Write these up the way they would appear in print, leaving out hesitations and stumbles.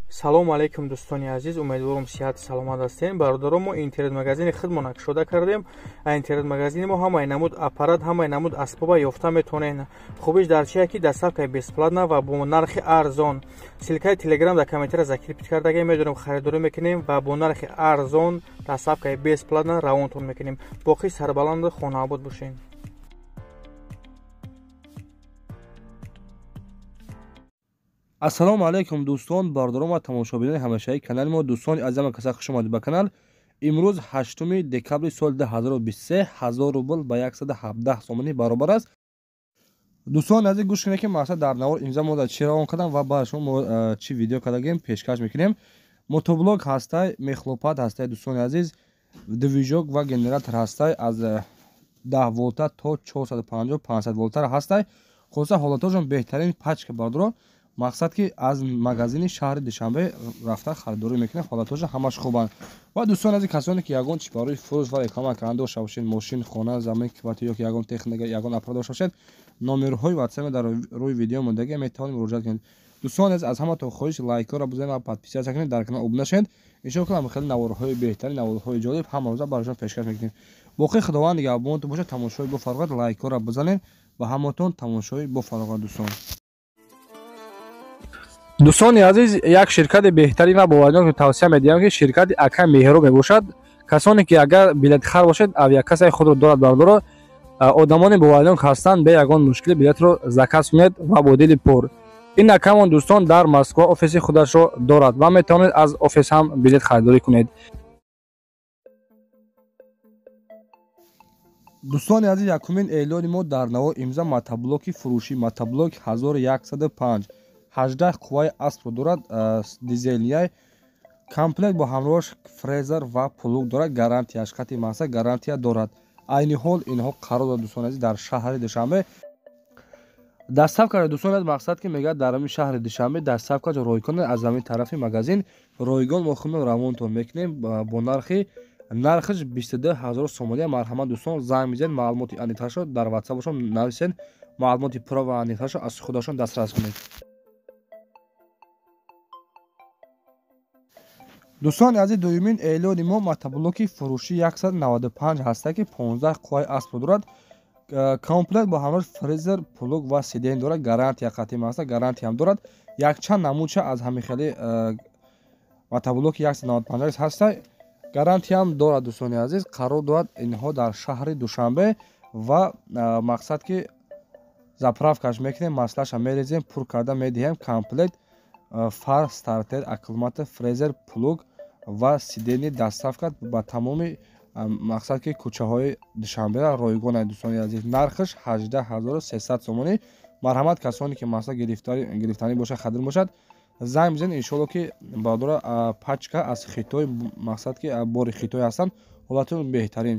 салому алейкум дӯстони азиз, умедворам сиҳати саломат ҳастем. Бародаро, мо интернет-магазини худмона кушода кардем. Интернет-магазини мо ҳамаи намуд аппарат, ҳамаи намуд асбоба ёфта метавонед. Хубиш дар чие ки доставкаи бесплатна ва бо нархи арзон. Силкаи телеграм дар комментария закрепит кардаге медонем харидорӣ мекунем ва бо нархи арзон доставкаи бесплатна равонтон мекунем. Боқӣ сарбаланду хонаобод бошед. ассалому алайкум дӯстон, бардором ва тамошобинони ҳамешаи канали мо. Дӯстони азизам, каса хуш омадед ба канал. имрӯз 8 декабри соли 2023 1000 рубл ба 117 сомонӣ баробар аст. дӯстони азиз, гӯш кунед ки мақсад дар навор имза мо дар чӣ равон кардам ва ба шумо чӣ видео кардагем пешкаш мекунем. мотоблок ҳастай, мехлопат ҳастай дӯстони азиз, движок ва генератор ҳастай аз 10 волта то 450-500 волта ҳастай. хулоса ҳолатошон беҳтарин пачка бардоро. мақсад ки аз магазини шаҳри Душанбе рафта харидорӣ мекунем, ҳолатошон ҳамаш хубанд. ва дӯстони азиз, касоне ки ягон чӣ барои фурӯш ва реклама кардан дошта бошед, мошин, хона, замин, квартира ё ки ягон техника, ягон аппарат дошта бошед, номерҳои WhatsApp дар рӯи видео мондаги метавонед муроҷиат кунед. дӯстони азиз, аз ҳаматон хоҳиш лайкҳоро бизанед ва подписатсия кунед, дар канал обуна шавед. иншоалло хеле наворҳои беҳтарин, наворҳои ҷолиб ҳама рӯза барашон пешкаш мекунем. боқӣ худованд нигаҳбонтон бошад. тамошои бо фароғат лайкҳоро бизанед ва ҳаматон тамошои бо фароғат дӯстон. дӯстони азиз, як ширкати беҳтарин ва боварҷонро тавсия медиҳам ки ширкати Ака Меҳроб мебошад. касоне ки агар билетхар бошед, авиакассаи худро дорад бардоро, одамони боварҷон ҳастанд, бе ягон мушкилӣ билетро заказ кунед ва бо дили пур. ин акамон дӯстон дар Москва офиси худашро дорад ва метавонед аз офис ҳам билет харидорӣ кунед. дӯстони азиз, якумин эълони мо дар наво имза мотоблоки фурӯшӣ, мотоблок 1105 18 қувваи аспро дорад, дизелнияй комплект бо ҳамроҳаш фрезер ва плуг дорад. гарантияш хати мақсад гарантия дорад. айни ҳол инҳо қарор дорад дӯстони азиз дар шаҳри Душанбе. доставка дӯстони азиз, мақсад ки мегӯяд дар ҳамин шаҳри Душанбе доставка ройкон аз ҳамин тарафи магазин ройгон мо худмон равонтон мекунем бо нархиш 22000 сомония. марҳамат дӯстон, занг мизанед, маълумоти анихташо дар WhatsApp-шон нависед, маълумоти пурра ва анихташо аз худашон дастрас кунед. дӯстони азиз, дуюмин эълони мо мотоблоки фурӯшӣ 195 ҳаста ки 15 қувваи аспро дорад. комплект бо ҳамроҳ фрезер, плуг ва сиден дорад. гарантия қатъи мақсад гарантия ҳам дорад. якчанд намудша аз ҳамин хели мотоблоки 195 ҳастай гарантия ҳам дорад. дӯстони азиз, қарор дорад инҳо дар шаҳри Душанбе ва мақсад ки заправкаш мекунем, маслаша мерезем, пур карда медиҳем. комплект фар, стартер, аккумулятор, фрезер, плуг ва сидени доставка ба тамоми мақсад ки кӯчаҳои Душанберо ройгон аст. дӯстони азиз, нархиш 18300 сомонӣ. марҳамат, касоне ки мақсад гирифтанӣ бошад, хадир бошад, занг бизанед. иншоалло ки бардора пачка аз хитой, мақсад ки бори хитой ҳастанд, ҳолатон беҳтарин.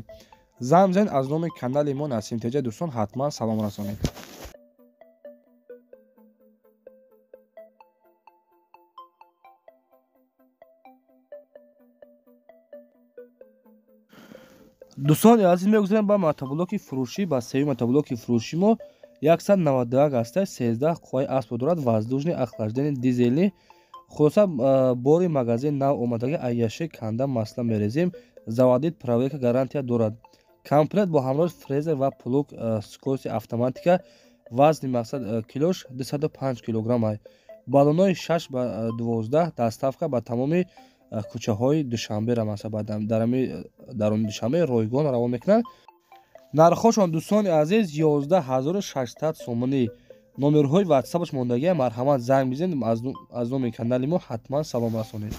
занг бизанед. аз номи канали мо Насим Теҷа дӯстон ҳатман салом расонед. дӯстони азиз, мегузарем ба мотоблоки фурӯшӣ. ба сеюми мотоблоки фурӯшӣ мо 192 ҳастай, 13 қувваи аспро дорад. воздушни охлаждени дизелӣ. хулоса бори магазин нав омадаги айяши канда масла мерезем. заводид проверка гарантия дорад. комплект бо ҳамроҳ фрезер ва плуг, скорости автоматика. вазни мақсад килош 205 килограмм ай. баллонои 6 ба 12 доставка ба тамоми кӯчаҳои Душанбера, масалан дар ҳамин дарони Душанбе ройгон равон мекунад. нархҳошон дӯстони азиз 11600 сомонӣ. номерҳои WhatsApp-аш мондагия. марҳамат, занг бизанед. аз номи канали мо ҳатман салом расонед.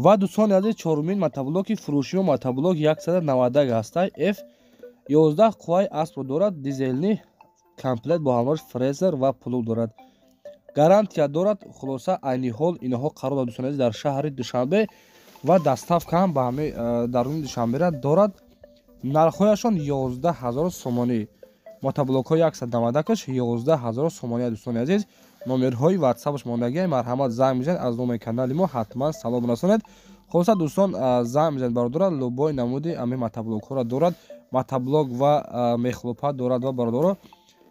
ва дӯстони азиз, чорумин мотоблоки фурӯшӣ мо мотоблок 190 ҳастай, F 11 қувваи аспро дорад. дизелни комплект бо ҳамроҳ фрезер ва плуг дорад. гарантия дорад. хулоса айни ҳол инҳо қарор дорад дӯстони азиз дар шаҳри Душанбе ва доставка ҳам ба ҳамин дарони Душанбера дорад. нархҳояшон 11000 сомонӣ. мотоблокҳои 190 11000 сомония. дӯстони азиз, номерҳои WhatsApp-аш мондагия. марҳамат, занг бизанед. аз номи канали мо ҳатман салом расонед. хулоса дӯстон занг мезанед бародора лӯбои намуди ами матаблокҳоро дорад, матаблок ва мехлопа дорад ва бародоро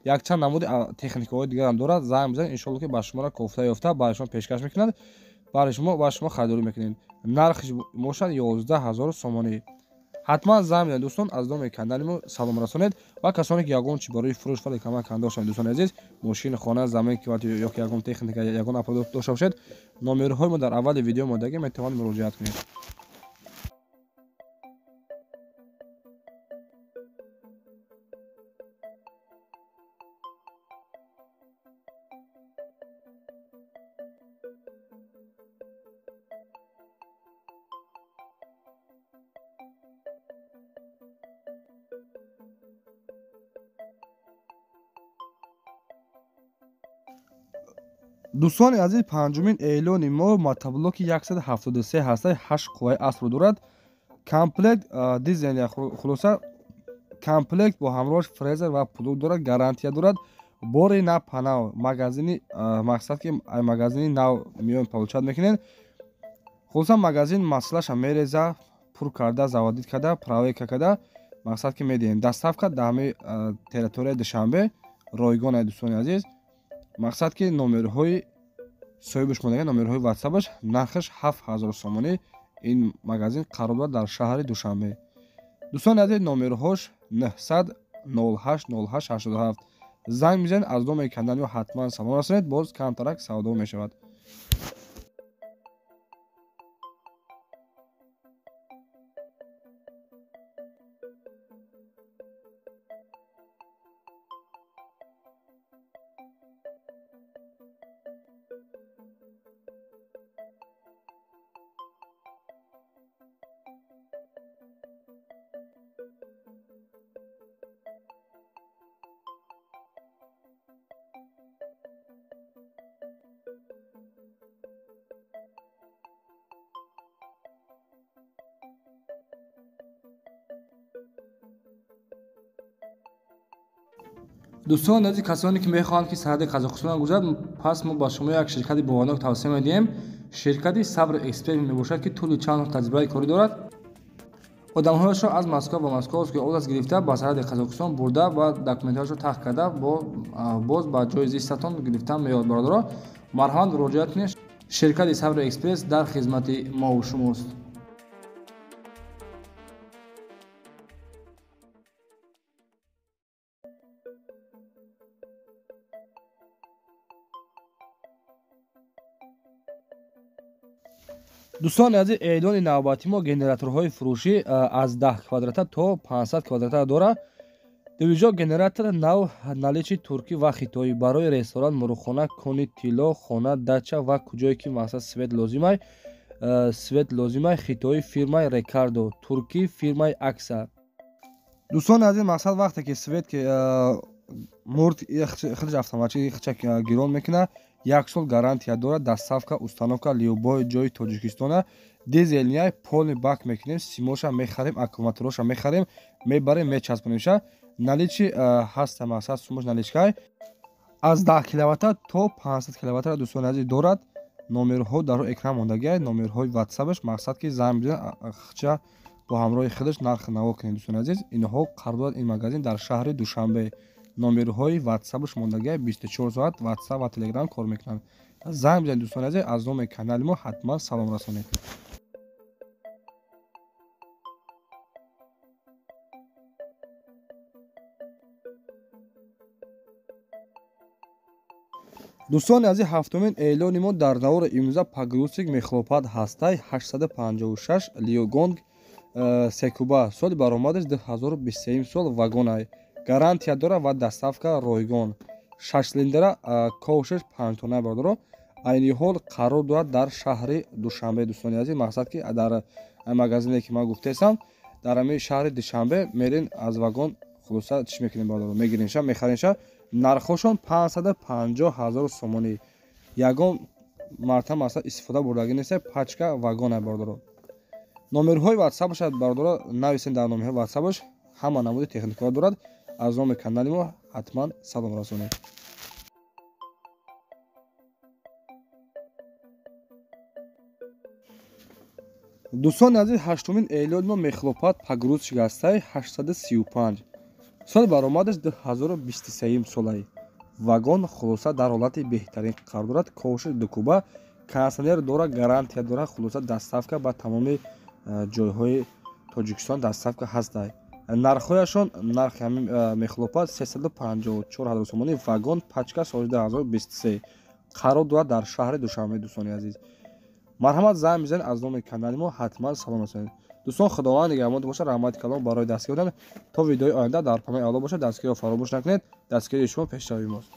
якчанд намуди техникаҳои дигарам дорад. Занг мезанед иншоалло ки ба шуморо кофта ёфта ба шумо пешкаш мекунад, барои шумо ба шумо харидорӣ мекунед. Нархиш бошад 11000 сомонӣ. ҳатман занг мезанед дӯстон, аз номи канали мо салом расонед ва касоне ки ягон чӣ барои фурӯш ва рекламаи канда бошанд. Дӯстони азиз, мошин, хона, замин ки ё ки ягон техника, ягон аппарат дошта бошед, номерҳои мо дар аввали видео омодаги метавонед муроҷиат кунед. дӯстони азиз, панҷумин эълони мо матаблоки 173 ҳастаи 8 қувваи асрро дорад. Комплект дизайни хулоса комплект бо ҳамроҳаш фрезер ва плуг дорад, гарантия дорад. Бори на панав магазини мақсад ки ай магазини нав миён получат мекунед. хулоса магазин маслаша мереза, пур карда, заводид карда, проверка карда, мақсад ки медиҳем. Доставка дар территорияи Душанбе ройгон ай дӯстони азиз. мақсад ки номерҳои соҳибаш монага, номерҳои ватсапаш, нархаш 7000 сомонӣ. ин магазин қарор дорад дар шаҳри Душанбе. дӯстони азиз, номерҳош 900 08 08 87. занг мезанед, аз номи канали мо ҳатман салом расонед, боз камтарак савдо мешавад. дӯстон азиз, касоне ки мехоҳанд ки сарҳади Қазоқистон гузарад, пас мо ба шумо як ширкати боварнок тавсия медиҳем. Ширкати Сабр Экспресс мебошад ки тӯли чанд сол таҷрибаи корӣ дорад. одамҳояшро аз Москва ба Московская област гирифта ба сарҳади Қазоқистон бурда ва документҳояшро тахт карда боз ба ҷои зистатон гирифтан меёд. бародаро, марҳамат муроҷиат кунед. ширкати Сабр Экспресс дар хизмати мову шумост. дӯстони азиз, эълони навбати мо генераторҳои фурӯшӣ аз 10 квадрата то 500 квадрата дорад. дивизион генератор нав наличи туркӣ ва хитоӣ барои ресторан, мурӯхона, кони тилло, хона, дача ва куҷое ки мақсад свет лозимай, хитоӣ фирмаи Рекардо, туркӣ фирмаи Акса. дӯстони азиз, мақсад вақте ки свет ки мурд худаш автоматик хичак гирон мекуна, 1 сол гарантия дорад. доставка, установка любой ҷои Тоҷикистона. дизелняй полный бак мекунем, симоша мехарем, аккумулятороша мехарем, мебарем, мечаспонимша. наличи ҳаста мақсад сумош наличкай аз 10 киловатта то 500 киловатта дӯстони азиз дорад. номерҳо дар экран мондагиаст, номерҳои ватсапаш, мақсад ки занг бизанед хича бо ҳамроҳи худаш нарх наво кунед. дӯстони азиз, инҳо қарор дорад ин магазин дар шаҳри Душанбе. номерҳои ватсапаш мондагиаст, 24 соат ватсап ва телеграм кор мекунанд. занг бизанед дӯстони азиз, аз номи канали мо ҳатман салом расонед. дӯстони азиз, ҳафтумин эълони мо дар навори имза погрузчик мехлопат ҳастаи 856 Лиогонг Секуба. соли баромадаш 2023 сол вагонай. гарантия дорад ва доставка ройгон. 6 силиндра ковшаш 5 тонна бародаро. айни ҳол қарор дорад дар шаҳри Душанбе. дӯстони азиз, мақсад ки дар магазине ки ман гуфтаам, дар ами шаҳри Душанбе мерин аз вагон хулоса чӣ мекунем бародаро, мегиринша, мехаринша. нархошон 550000 сомонӣ. ягон марта мақсад истифода бурдагӣ нест, пачка вагон ай бародаро. номерҳои ватсапаш бародаро нависен, дар номерҳои ватсапаш ҳама намуди техникаҳо дорад. аз номи канали мо ҳатман салом расонед. دوستان عزیز، هشتمین اعلان مخلوقات پگروز شکسته 835 سال برآمدش 2023 ساله. واگن خلاصه در حالت بهترین قرار دارد. کوشش دکوبه کانسنر داره، گارانتی داره. خلاصه دستافکه با تمام جایهای تاجیکستان دستافکه هست. نرخهایشان نرخ همین مخلوقات 354,000 سومانی. واگن پچکا سال 2023 قرار دارد در شهر دوشنبه. دوستان عزیز، مرحمت زنگ میزنید از نام کانال ما حتما سلام هستید. دوستان خداوند نگهدار باشه، رحمت کلام برای دستگیری تا ویدیوی آینده در پناه الله باشه. دستگیری رو فراموش نکنید. دستگیری شما پیشروی ماست.